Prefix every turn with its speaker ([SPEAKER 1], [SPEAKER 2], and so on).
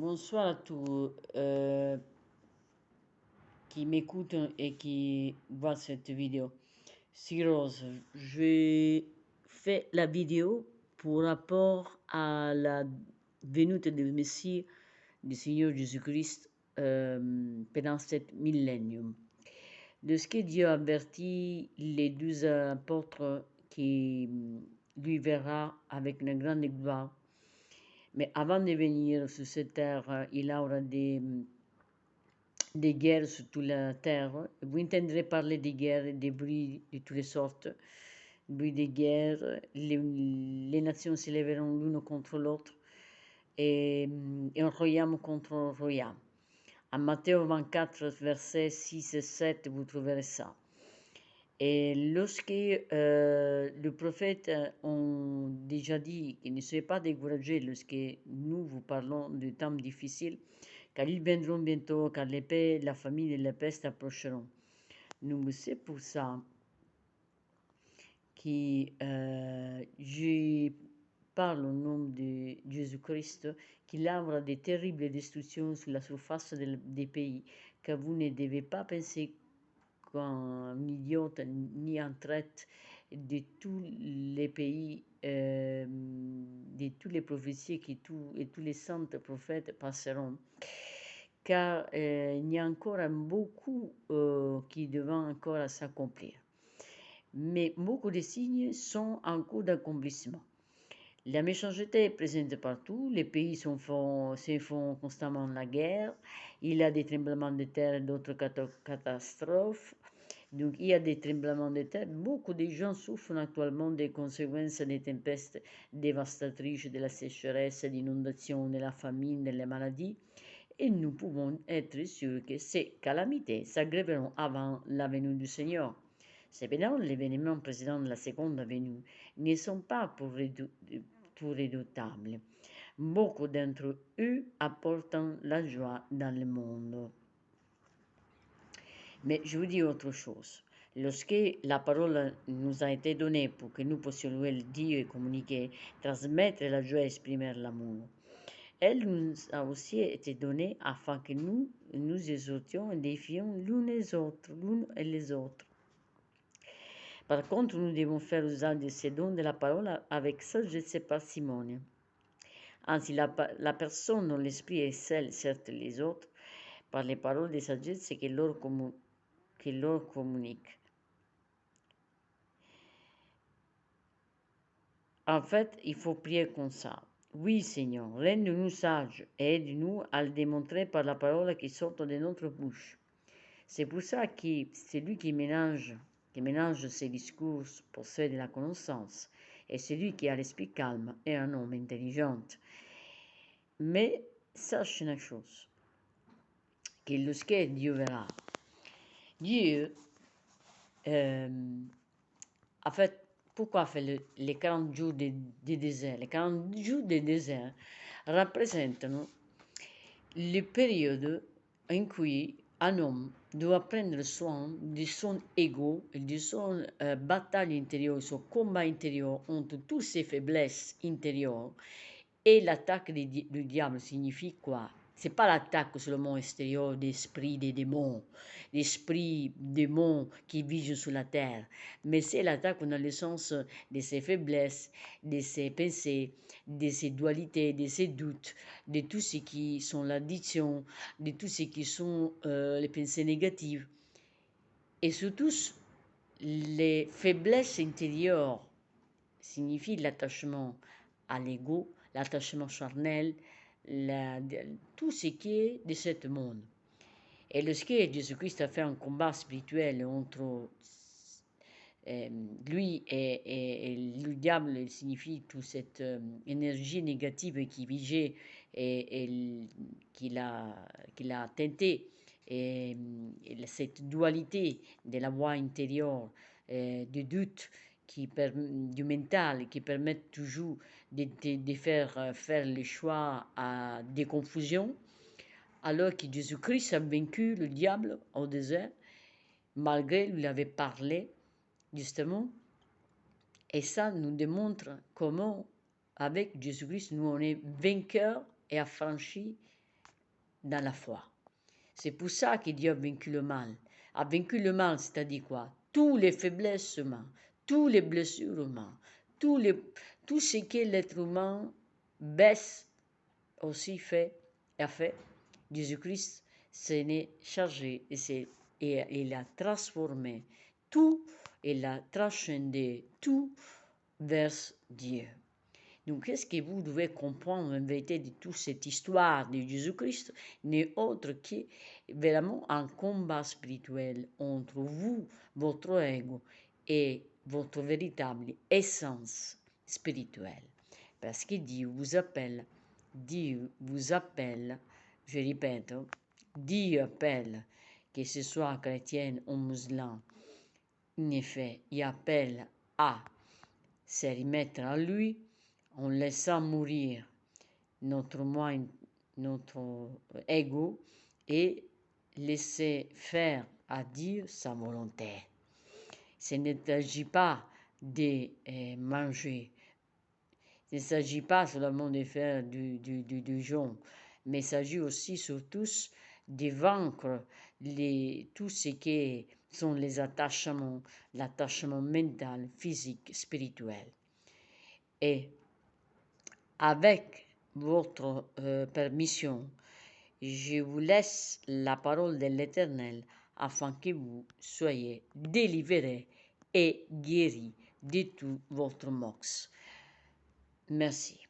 [SPEAKER 1] Bonsoir à tous qui m'écoutent et qui voient cette vidéo. C'est Rose. Je fais la vidéo pour rapport à la venue du Messie, du Seigneur Jésus-Christ pendant cet millénium. De ce que Dieu a averti les 12 apôtres qui lui verra avec une grande gloire. Mais avant de venir sur cette terre, il aura des guerres sur toute la terre. Vous entendrez parler des guerres, des bruits de toutes les sortes, bruits des guerres. Les nations se lèveront l'une contre l'autre et un royaume contre un royaume. En Matthieu 24, versets 6 et 7, vous trouverez ça. Et lorsque le prophète ont déjà dit qu'il ne soyez pas découragés lorsque nous vous parlons de temps difficiles, car ils viendront bientôt, car l'épée, la famine et la peste approcheront. Nous, c'est pour ça que je parle au nom de Jésus-Christ, qu'il aura des terribles destructions sur la surface des pays, car vous ne devez pas penser qu'un idiote ni en traite de tous les pays, de toutes les prophéties et tous les saints prophètes passeront. Car il y a encore beaucoup qui doivent encore s'accomplir. Mais beaucoup de signes sont en cours d'accomplissement. La méchanceté est présente partout, les pays se font constamment la guerre, il y a des tremblements de terre et d'autres catastrophes. Donc il y a des tremblements de terre. Beaucoup de gens souffrent actuellement des conséquences des tempêtes dévastatrices, de la sécheresse, de l'inondation, de la famine, des maladies. Et nous pouvons être sûrs que ces calamités s'aggraveront avant la venue du Seigneur. Cependant, les événements précédents de la seconde venue ne sont pas pour redoutables. Beaucoup d'entre eux apportent la joie dans le monde. Mais je vous dis autre chose. Lorsque la parole nous a été donnée pour que nous puissions louer le Dieu et communiquer, transmettre la joie et exprimer l'amour, elle nous a aussi été donnée afin que nous nous exhortions et défions l'une et les autres. Par contre, nous devons faire usage de ces dons de la parole avec sagesse et parcimonie. Ainsi, la personne dont l'esprit est celle, certes les autres, par les paroles de sagesse que leur communique. En fait, il faut prier comme ça. Oui, Seigneur, rends-nous sages et aide-nous à le démontrer par la parole qui sort de notre bouche. C'est pour ça que celui qui mélange ses discours possède la connaissance, et celui qui a l'esprit calme est un homme intelligent. Mais sache une chose, que lorsque Dieu verra, Dieu, en fait, pourquoi fait les 40 jours de désert? Les 40 jours de désert représentent la période en cui un homme doit prendre soin de son ego, de son bataille intérieure, son combat intérieur entre toutes ses faiblesses intérieures. Et l'attaque du diable signifie quoi? C'est pas l'attaque seulement extérieure d'esprits des démons, d'esprits démons qui vivent sur la terre, mais c'est l'attaque dans le sens de ses faiblesses, de ses pensées, de ses dualités, de ses doutes, de tout ce qui sont l'addiction, de tout ce qui sont les pensées négatives. Et surtout, les faiblesses intérieures signifient l'attachement à l'ego, l'attachement charnel, tout ce qui est de ce monde. Et lorsque Jésus-Christ a fait un combat spirituel entre lui et le diable, il signifie toute cette énergie négative qui vigeait et qu'il a teinté, et cette dualité de la voix intérieure, du doute, du mental, qui permettent toujours de faire le choix à des confusions, alors que Jésus-Christ a vaincu le diable au désert, malgré lui avait parlé, justement. Et ça nous démontre comment, avec Jésus-Christ, nous on est vainqueurs et affranchis dans la foi. C'est pour ça que Dieu a vaincu le mal. A vaincu le mal, c'est-à-dire quoi? Toutes les faiblesses humaines, toutes les blessures humaines, tout ce que l'être humain baisse aussi fait et a fait. Jésus-Christ s'en est chargé et il a transformé tout, il a transcendé tout vers Dieu. Donc, qu'est-ce que vous devez comprendre en vérité de toute cette histoire de Jésus-Christ n'est autre que vraiment un combat spirituel entre vous, votre ego, et votre véritable essence spirituelle. Parce que Dieu vous appelle, je répète, Dieu appelle, que ce soit chrétien ou musulman, en effet, il appelle à se remettre à lui en laissant mourir notre moi, notre ego et laisser faire à Dieu sa volonté. Ce ne s'agit pas de manger, il ne s'agit pas seulement de faire du jeûne, mais il s'agit aussi surtout de vaincre tout ce qui sont les attachements, l'attachement mental, physique, spirituel. Et avec votre permission, je vous laisse la parole de l'Éternel afin que vous soyez délivrés et guéris de tout votre mox. Merci.